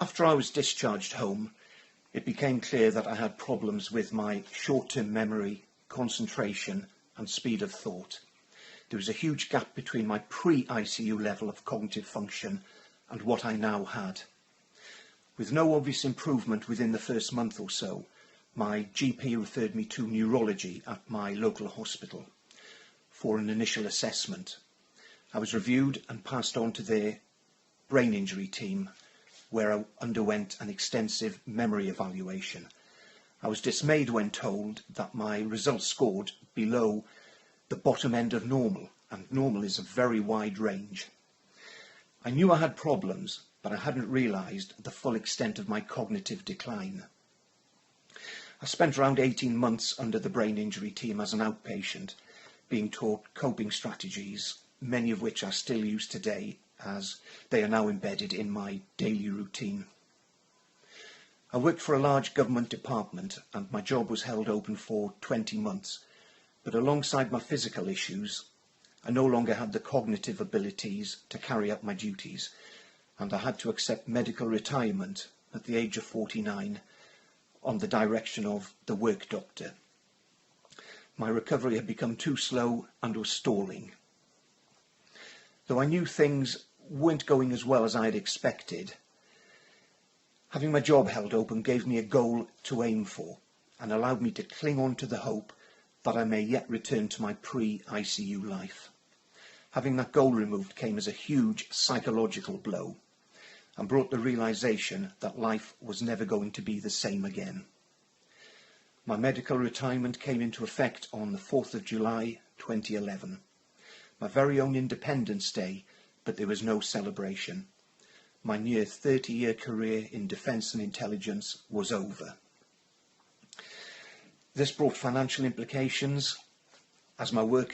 After I was discharged home, it became clear that I had problems with my short-term memory, concentration and speed of thought. There was a huge gap between my pre-ICU level of cognitive function and what I now had. With no obvious improvement within the first month or so, my GP referred me to neurology at my local hospital for an initial assessment. I was reviewed and passed on to their brain injury team, where I underwent an extensive memory evaluation. I was dismayed when told that my results scored below the bottom end of normal, and normal is a very wide range. I knew I had problems, but I hadn't realised the full extent of my cognitive decline. I spent around 18 months under the brain injury team as an outpatient, being taught coping strategies, many of which I still use today, as they are now embedded in my daily routine. I worked for a large government department and my job was held open for 20 months, but alongside my physical issues, I no longer had the cognitive abilities to carry out my duties, and I had to accept medical retirement at the age of 49 on the direction of the work doctor. My recovery had become too slow and was stalling. Though I knew things weren't going as well as I had expected, having my job held open gave me a goal to aim for and allowed me to cling on to the hope that I may yet return to my pre-ICU life. Having that goal removed came as a huge psychological blow and brought the realisation that life was never going to be the same again. My medical retirement came into effect on the 4th of July 2011, my very own Independence Day, but there was no celebration. My near 30-year career in defence and intelligence was over. This brought financial implications, as my work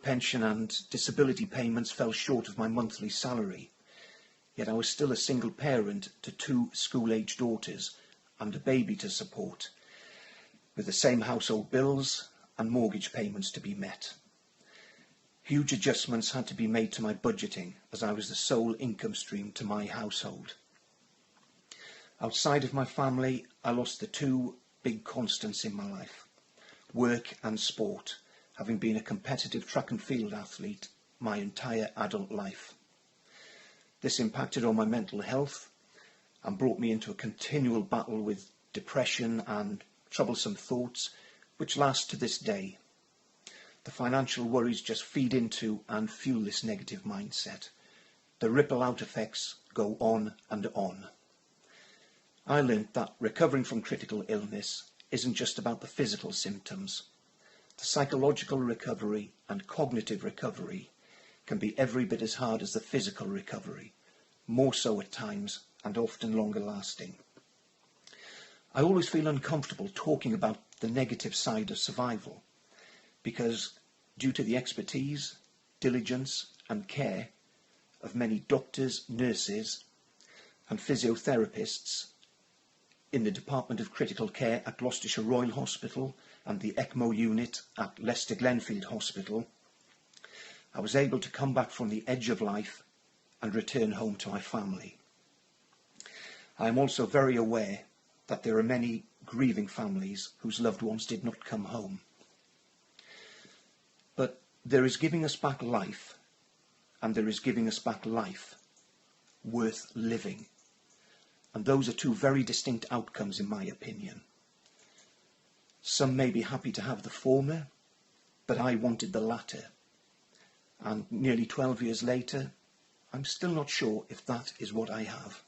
pension and disability payments fell short of my monthly salary. Yet I was still a single parent to 2 school-aged daughters and a baby to support, with the same household bills and mortgage payments to be met. Huge adjustments had to be made to my budgeting, as I was the sole income stream to my household. Outside of my family, I lost the 2 big constants in my life: work and sport, having been a competitive track and field athlete my entire adult life. This impacted on my mental health and brought me into a continual battle with depression and troublesome thoughts, which last to this day. The financial worries just feed into and fuel this negative mindset. The ripple out effects go on and on. I learned that recovering from critical illness isn't just about the physical symptoms. The psychological recovery and cognitive recovery can be every bit as hard as the physical recovery, more so at times and often longer lasting. I always feel uncomfortable talking about the negative side of survival, because due to the expertise, diligence and care of many doctors, nurses and physiotherapists in the Department of Critical Care at Gloucestershire Royal Hospital and the ECMO unit at Leicester Glenfield Hospital, I was able to come back from the edge of life and return home to my family. I am also very aware that there are many grieving families whose loved ones did not come home. But there is giving us back life, and there is giving us back life worth living. And those are 2 very distinct outcomes, in my opinion. Some may be happy to have the former, but I wanted the latter. And nearly 12 years later, I'm still not sure if that is what I have.